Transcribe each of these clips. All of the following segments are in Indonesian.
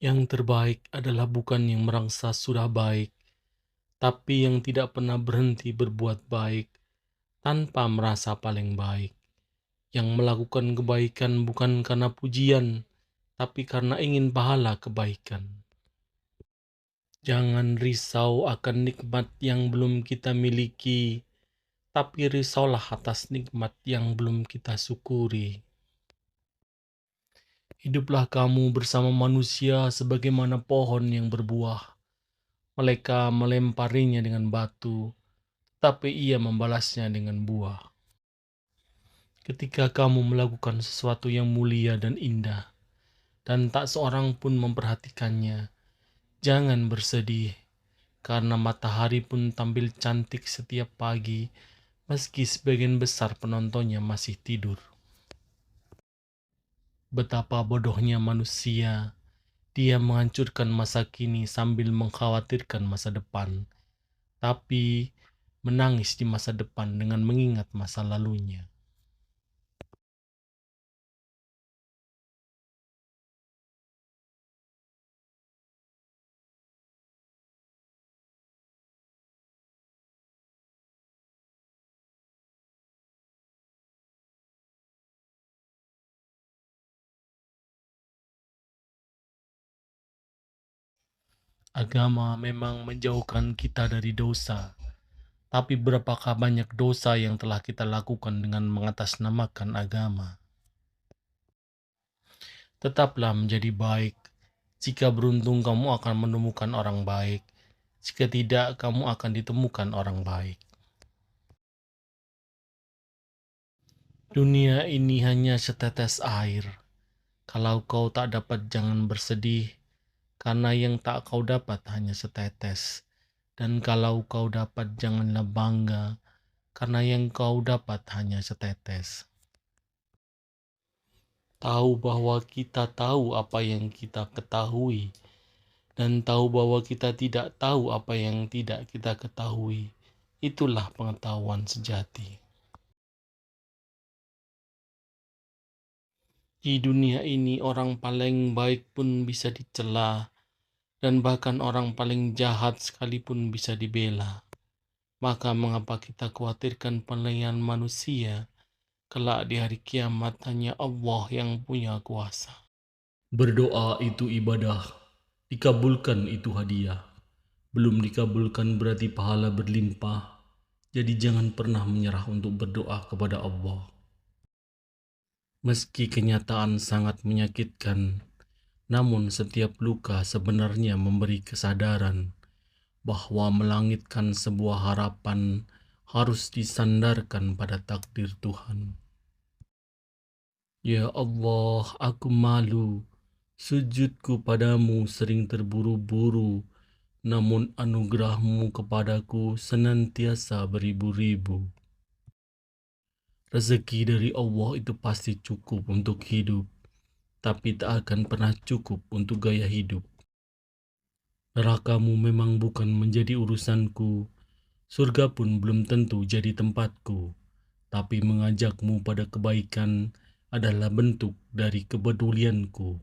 Yang terbaik adalah bukan yang merasa sudah baik, tapi yang tidak pernah berhenti berbuat baik tanpa merasa paling baik. Yang melakukan kebaikan bukan karena pujian, tapi karena ingin pahala kebaikan. Jangan risau akan nikmat yang belum kita miliki, tapi risaulah atas nikmat yang belum kita syukuri. Hiduplah kamu bersama manusia sebagaimana pohon yang berbuah. Mereka melemparinya dengan batu, tapi ia membalasnya dengan buah. Ketika kamu melakukan sesuatu yang mulia dan indah, dan tak seorang pun memperhatikannya, jangan bersedih, karena matahari pun tampil cantik setiap pagi, meski sebagian besar penontonnya masih tidur. Betapa bodohnya manusia, dia menghancurkan masa kini sambil mengkhawatirkan masa depan, tapi menangis di masa depan dengan mengingat masa lalunya. Agama memang menjauhkan kita dari dosa, tapi berapakah banyak dosa yang telah kita lakukan dengan mengatasnamakan agama? Tetaplah menjadi baik. Jika beruntung, kamu akan menemukan orang baik. Jika tidak, kamu akan ditemukan orang baik. Dunia ini hanya setetes air. Kalau kau tak dapat, jangan bersedih, karena yang tak kau dapat hanya setetes. Dan kalau kau dapat, janganlah bangga, karena yang kau dapat hanya setetes. Tahu bahwa kita tahu apa yang kita ketahui, dan tahu bahwa kita tidak tahu apa yang tidak kita ketahui. Itulah pengetahuan sejati. Di dunia ini orang paling baik pun bisa dicela, dan bahkan orang paling jahat sekalipun bisa dibela. Maka mengapa kita khawatirkan penilaian manusia? Kelak di hari kiamat hanya Allah yang punya kuasa. Berdoa itu ibadah, dikabulkan itu hadiah. Belum dikabulkan berarti pahala berlimpah. Jadi jangan pernah menyerah untuk berdoa kepada Allah. Meski kenyataan sangat menyakitkan, namun setiap luka sebenarnya memberi kesadaran bahwa melangitkan sebuah harapan harus disandarkan pada takdir Tuhan. Ya Allah, aku malu. Sujudku padamu sering terburu-buru, namun anugerahmu kepadaku senantiasa beribu-ribu. Rezeki dari Allah itu pasti cukup untuk hidup, tapi tak akan pernah cukup untuk gaya hidup. Nerakamu memang bukan menjadi urusanku, surga pun belum tentu jadi tempatku, tapi mengajakmu pada kebaikan adalah bentuk dari kepedulianku.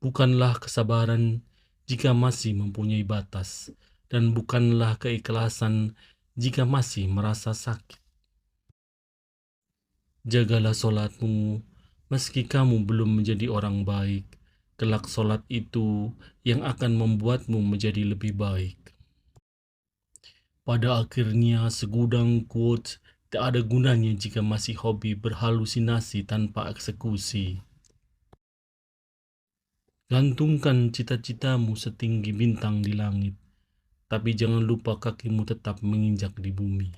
Bukanlah kesabaran jika masih mempunyai batas, dan bukanlah keikhlasan jika masih merasa sakit. Jagalah solatmu, meski kamu belum menjadi orang baik. Kelak solat itu yang akan membuatmu menjadi lebih baik. Pada akhirnya segudang quotes tak ada gunanya jika masih hobi berhalusinasi tanpa eksekusi. Gantungkan cita-citamu setinggi bintang di langit, tapi jangan lupa kakimu tetap menginjak di bumi.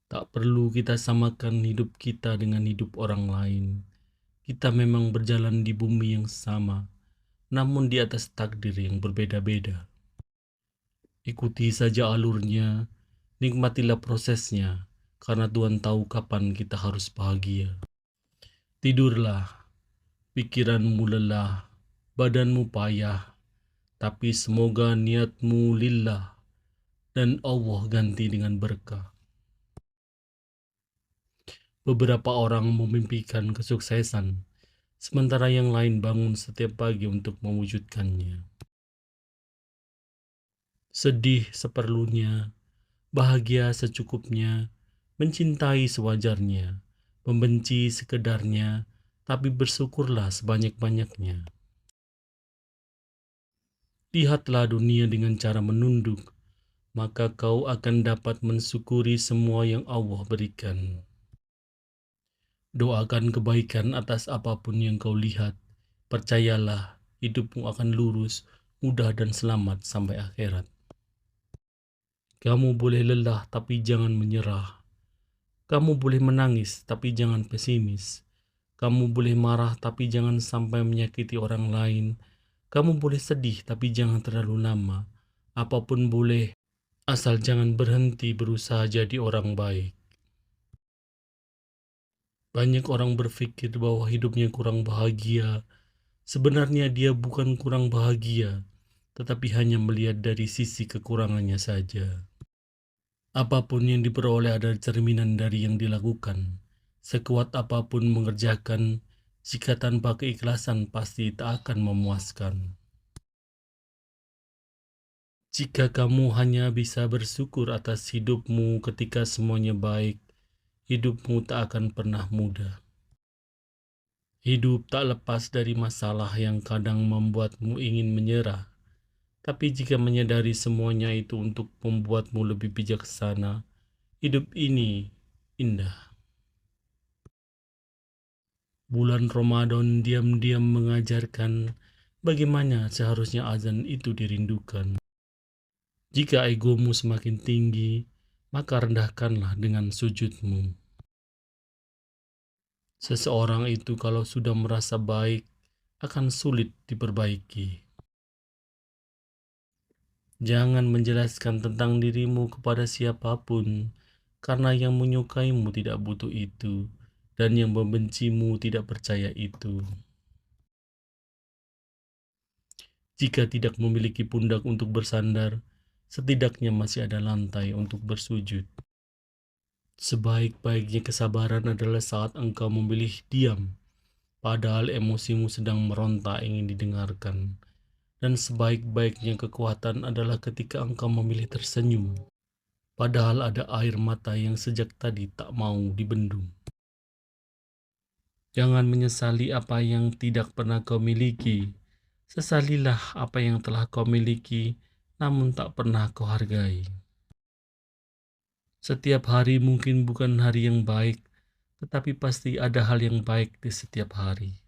Tak perlu kita samakan hidup kita dengan hidup orang lain. Kita memang berjalan di bumi yang sama, namun di atas takdir yang berbeda-beda. Ikuti saja alurnya, nikmatilah prosesnya, karena Tuhan tahu kapan kita harus bahagia. Tidurlah, pikiranmu lelah, badanmu payah, tapi semoga niatmu lillah dan Allah ganti dengan berkah. Beberapa orang memimpikan kesuksesan, sementara yang lain bangun setiap pagi untuk mewujudkannya. Sedih seperlunya, bahagia secukupnya, mencintai sewajarnya, membenci sekedarnya, tapi bersyukurlah sebanyak-banyaknya. Lihatlah dunia dengan cara menunduk, maka kau akan dapat mensyukuri semua yang Allah berikan. Doakan kebaikan atas apapun yang kau lihat. Percayalah, hidupmu akan lurus, mudah dan selamat sampai akhirat. Kamu boleh lelah tapi jangan menyerah. Kamu boleh menangis tapi jangan pesimis. Kamu boleh marah tapi jangan sampai menyakiti orang lain. Kamu boleh sedih tapi jangan terlalu lama. Apapun boleh, asal jangan berhenti berusaha jadi orang baik. Banyak orang berpikir bahwa hidupnya kurang bahagia. Sebenarnya dia bukan kurang bahagia, tetapi hanya melihat dari sisi kekurangannya saja. Apapun yang diperoleh adalah cerminan dari yang dilakukan. Sekuat apapun mengerjakan, jika tanpa keikhlasan pasti tak akan memuaskan. Jika kamu hanya bisa bersyukur atas hidupmu ketika semuanya baik, hidupmu tak akan pernah mudah. Hidup tak lepas dari masalah yang kadang membuatmu ingin menyerah. Tapi jika menyadari semuanya itu untuk membuatmu lebih bijaksana, hidup ini indah. Bulan Ramadan diam-diam mengajarkan bagaimana seharusnya azan itu dirindukan. Jika egomu semakin tinggi, maka rendahkanlah dengan sujudmu. Seseorang itu kalau sudah merasa baik, akan sulit diperbaiki. Jangan menjelaskan tentang dirimu kepada siapapun, karena yang menyukaimu tidak butuh itu, dan yang membencimu tidak percaya itu. Jika tidak memiliki pundak untuk bersandar, setidaknya masih ada lantai untuk bersujud. Sebaik-baiknya kesabaran adalah saat engkau memilih diam, padahal emosimu sedang meronta ingin didengarkan. Dan sebaik-baiknya kekuatan adalah ketika engkau memilih tersenyum, padahal ada air mata yang sejak tadi tak mau dibendung. Jangan menyesali apa yang tidak pernah kau miliki. Sesalilah apa yang telah kau miliki, namun tak pernah kau hargai. Setiap hari mungkin bukan hari yang baik, tetapi pasti ada hal yang baik di setiap hari.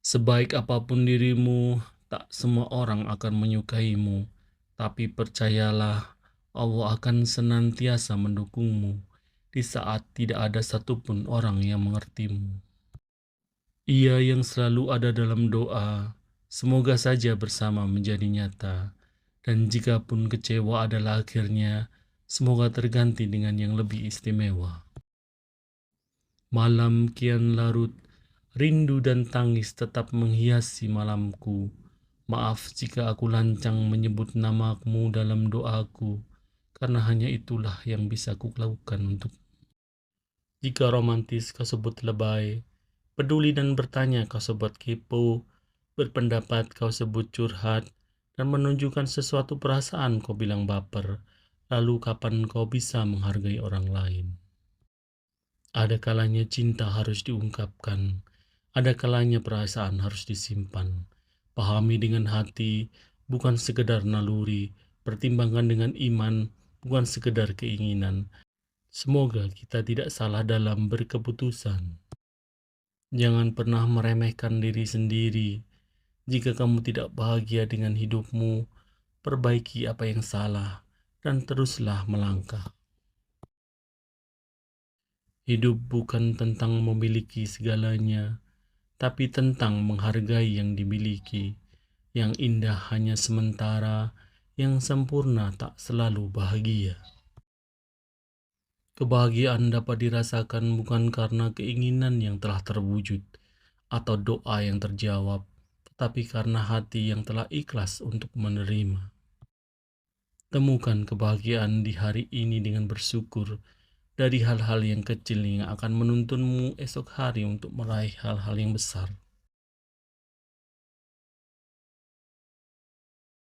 Sebaik apapun dirimu, tak semua orang akan menyukaimu, tapi percayalah, Allah akan senantiasa mendukungmu di saat tidak ada satupun orang yang mengertimu. Ia yang selalu ada dalam doa, semoga saja bersama menjadi nyata, dan jikapun kecewa adalah akhirnya, semoga terganti dengan yang lebih istimewa. Malam kian larut, rindu dan tangis tetap menghiasi malamku. Maaf jika aku lancang menyebut namamu dalam doaku, karena hanya itulah yang bisa aku lakukan untuk. Jika romantis kau sebut lebay, peduli dan bertanya kau sebut kepo, berpendapat kau sebut curhat, dan menunjukkan sesuatu perasaan kau bilang baper. Lalu kapan kau bisa menghargai orang lain? Ada kalanya cinta harus diungkapkan, ada kalanya perasaan harus disimpan. Pahami dengan hati, bukan sekedar naluri, pertimbangkan dengan iman, bukan sekedar keinginan. Semoga kita tidak salah dalam berkeputusan. Jangan pernah meremehkan diri sendiri. Jika kamu tidak bahagia dengan hidupmu, perbaiki apa yang salah dan teruslah melangkah. Hidup bukan tentang memiliki segalanya, tapi tentang menghargai yang dimiliki. Yang indah hanya sementara, yang sempurna tak selalu bahagia. Kebahagiaan dapat dirasakan bukan karena keinginan yang telah terwujud atau doa yang terjawab, tetapi karena hati yang telah ikhlas untuk menerima. Temukan kebahagiaan di hari ini dengan bersyukur dari hal-hal yang kecil yang akan menuntunmu esok hari untuk meraih hal-hal yang besar.